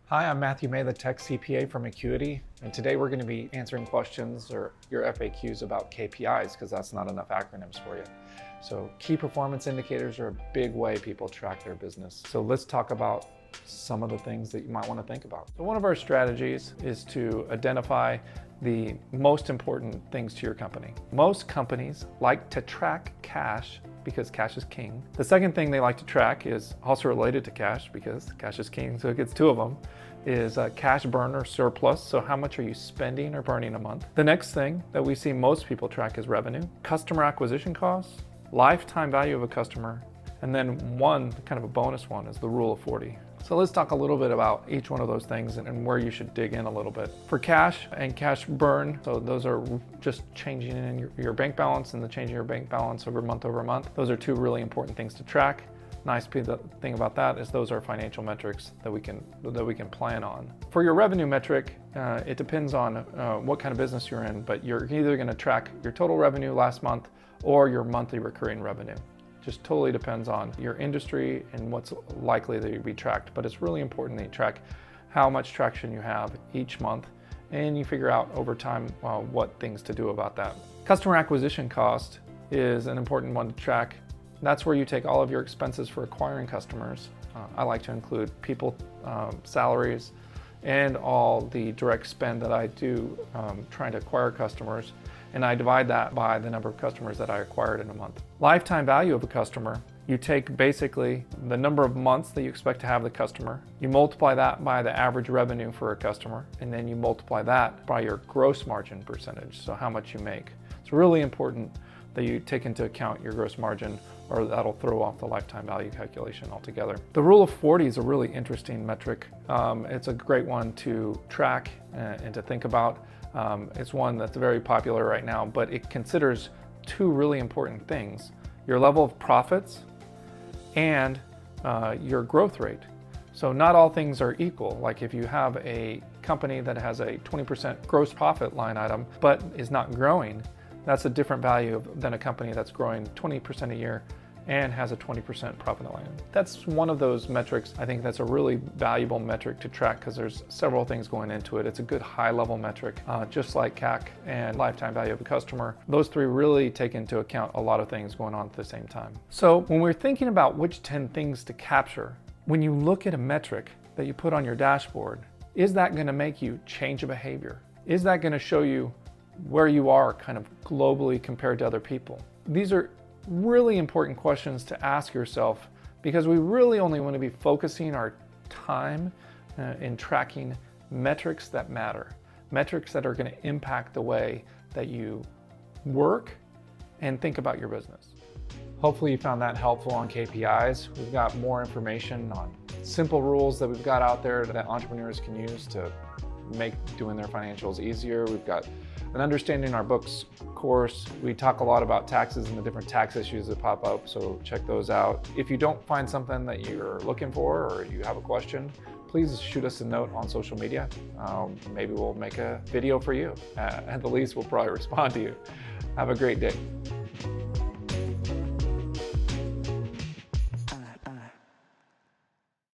Hi, I'm Matthew May, the Tech CPA from Acuity, and today we're going to be answering questions or your FAQs about KPIs, because that's not enough acronyms for you. So key performance indicators are a big way people track their business. So let's talk about some of the things that you might want to think about. So one of our strategies is to identify the most important things to your company. Most companies like to track cash because cash is king. The second thing they like to track is also related to cash because cash is king, so it gets two of them, is cash burn or surplus. So how much are you spending or burning a month? The next thing that we see most people track is revenue, customer acquisition costs, lifetime value of a customer, and then one kind of a bonus one is the rule of 40. So let's talk a little bit about each one of those things and where you should dig in a little bit. For cash and cash burn, so those are just changing in your bank balance and the changing your bank balance over month. Those are two really important things to track. Nice thing about that is those are financial metrics that we can plan on. For your revenue metric, it depends on what kind of business you're in, but you're either going to track your total revenue last month or your monthly recurring revenue. Just totally depends on your industry and what's likely to be tracked. But it's really important that you track how much traction you have each month and you figure out over time what things to do about that. Customer acquisition cost is an important one to track. That's where you take all of your expenses for acquiring customers. I like to include people, salaries, and all the direct spend that I do trying to acquire customers. And I divide that by the number of customers that I acquired in a month. Lifetime value of a customer, you take basically the number of months that you expect to have the customer, you multiply that by the average revenue for a customer, and then you multiply that by your gross margin percentage, so how much you make. It's really important that you take into account your gross margin, or that'll throw off the lifetime value calculation altogether. The rule of 40 is a really interesting metric. It's a great one to track and to think about. It's one that's very popular right now, but it considers two really important things: your level of profits and your growth rate. So not all things are equal. Like if you have a company that has a 20% gross profit line item, but is not growing, that's a different value than a company that's growing 20% a year and has a 20% profit line. That's one of those metrics. I think that's a really valuable metric to track because there's several things going into it. It's a good high-level metric, just like CAC and lifetime value of a customer. Those three really take into account a lot of things going on at the same time. So when we're thinking about which 10 things to capture, when you look at a metric that you put on your dashboard, is that going to make you change a behavior? Is that going to show you where you are kind of globally compared to other people? These are really important questions to ask yourself because we really only want to be focusing our time in tracking metrics that matter, metrics that are going to impact the way that you work and think about your business. Hopefully you found that helpful on KPIs. We've got more information on simple rules that we've got out there that entrepreneurs can use to make doing their financials easier. We've got an Understanding Our Books course. We talk a lot about taxes and the different tax issues that pop up, so check those out. If you don't find something that you're looking for or you have a question, please shoot us a note on social media. Maybe we'll make a video for you. At the least, we'll probably respond to you. Have a great day.